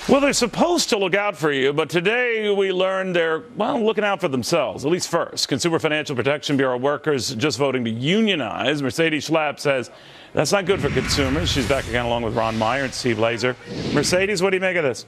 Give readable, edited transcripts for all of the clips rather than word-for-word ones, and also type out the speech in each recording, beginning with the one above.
Well, they're supposed to look out for you, but today we learned they're, well, looking out for themselves, at least first. Consumer Financial Protection Bureau workers just voting to unionize. Mercedes Schlapp says that's not good for consumers. She's back again along with Ron Meyer and Steve Laser. Mercedes, what do you make of this?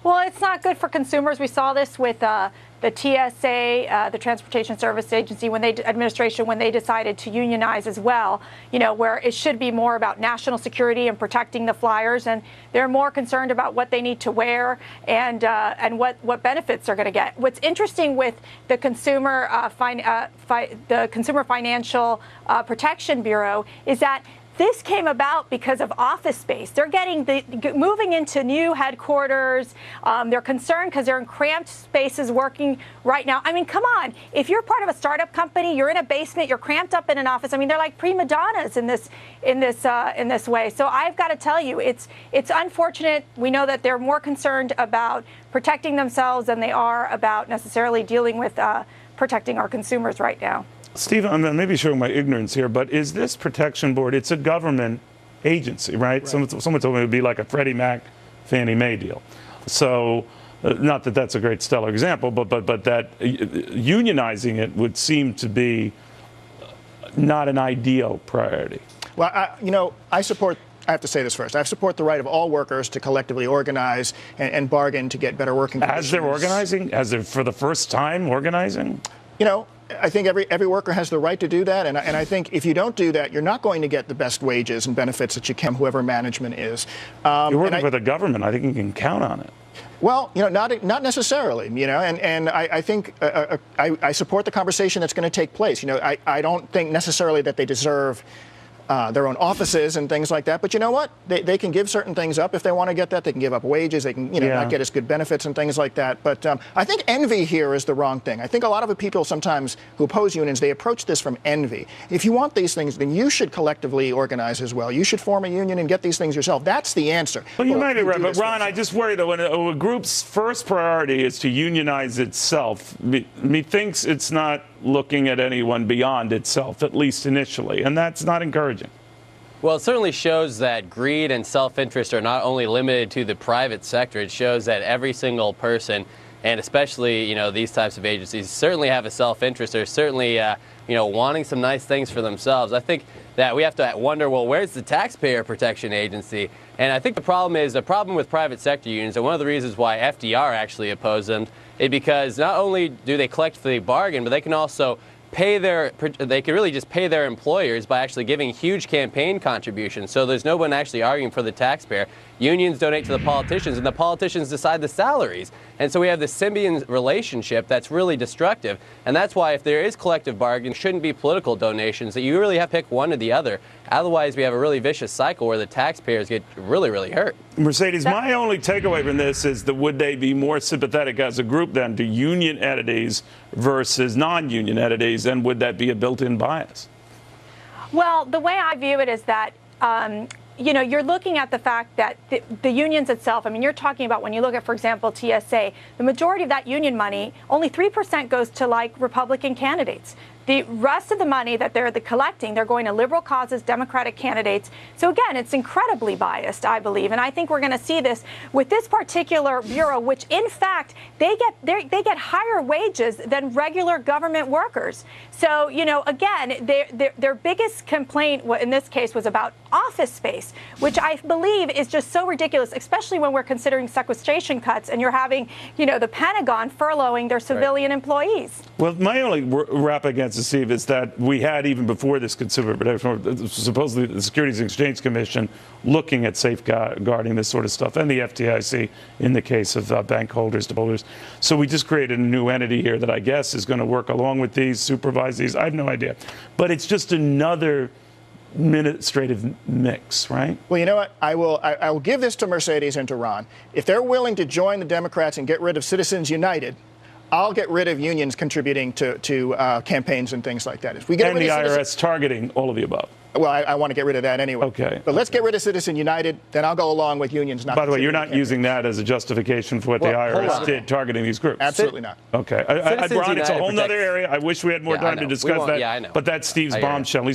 Well, it's not good for consumers. We saw this with the TSA, the Transportation Service Agency, administration, when they decided to unionize as well, where it should be more about national security and protecting the flyers. And they're more concerned about what they need to wear and what benefits they're going to get. What's interesting with the Consumer Financial Protection Bureau is that this came about because of office space. They're moving into new headquarters. They're concerned because they're in cramped spaces working right now. I mean, come on. If you're part of a startup company, you're in a basement, you're cramped up in an office. I mean, they're like prima donnas in this way. So I've got to tell you, it's unfortunate. We know that they're more concerned about protecting themselves than they are about necessarily dealing with protecting our consumers right now. Steve, I'm maybe showing my ignorance here, but is this protection board, it's a government agency, right? Someone told me it would be like a Freddie Mac, Fannie Mae deal. So, not that that's a great stellar example, but that unionizing it would seem to be not an ideal priority. Well, I support, I have to say this first, I support the right of all workers to collectively organize and bargain to get better working conditions. As they're organizing? As they're for the first time organizing? I think every worker has the right to do that, and I think if you don't do that, you're not going to get the best wages and benefits that you can, whoever management is. You're working for the government. I think you can count on it. Well, not necessarily, and I think I support the conversation that's going to take place. I don't think necessarily that they deserve their own offices and things like that. But you know what? They can give certain things up if they want to get that. They can give up wages. They can, not get as good benefits and things like that. But I think envy here is the wrong thing. I think a lot of the people sometimes who oppose unions, they approach this from envy. If you want these things, then you should collectively organize as well. You should form a union and get these things yourself. That's the answer. Well, you might be right. But Ron, I just worry that when a group's first priority is to unionize itself, methinks it's not looking at anyone beyond itself, at least initially, and that's not encouraging. Well, it certainly shows that greed and self-interest are not only limited to the private sector. It shows that every single person, and especially, these types of agencies, certainly have a self-interest. They're certainly, wanting some nice things for themselves. I think that we have to wonder, well, where's the Taxpayer Protection Agency? And I think the problem with private sector unions, and one of the reasons why FDR actually opposed them, is because not only do they collectively bargain, but they can also they can really just pay their employers by actually giving huge campaign contributions. So there's no one actually arguing for the taxpayer. Unions donate to the politicians, and the politicians decide the salaries. And so we have this symbiont relationship that's really destructive. And that's why if there is collective bargaining, it shouldn't be political donations, that you really have to pick one or the other. Otherwise, we have a really vicious cycle where the taxpayers get really, really hurt. Mercedes, my only takeaway from this is that would they be more sympathetic as a group then to union entities versus non-union entities, and would that be a built-in bias? Well, the way I view it is that you're looking at the fact that the unions itself, I mean, you're talking about when you look at, for example, TSA, the majority of that union money, only 3% goes to like Republican candidates. The rest of the money that they're collecting, they're going to liberal causes, Democratic candidates. So again, it's incredibly biased, I believe, and I think we're going to see this with this particular bureau, which in fact they get higher wages than regular government workers. So again, their biggest complaint in this case was about office space, which I believe is just so ridiculous, especially when we're considering sequestration cuts and you're having the Pentagon furloughing their civilian employees. Well, my only rap against it, Steve, is that we had, even before this consumer protection, supposedly the Securities and Exchange Commission looking at safeguarding this sort of stuff, and the FDIC in the case of bank holders, depositors. So we just created a new entity here that I guess is going to work along with these, supervise these. I have no idea. But it's just another administrative mix, right? Well, you know what? I will give this to Mercedes and to Ron. If they're willing to join the Democrats and get rid of Citizens United, I'll get rid of unions contributing to campaigns and things like that. If we get rid of IRS targeting all of the above. Well, I want to get rid of that anyway. Okay. But let's get rid of Citizen United, then I'll go along with unions. By the way, you're not using that as a justification for what the IRS did targeting these groups. Absolutely not. Okay. Ron, it's a whole other area. I wish we had more time to discuss that. Yeah, I know. But that's Steve's bombshell.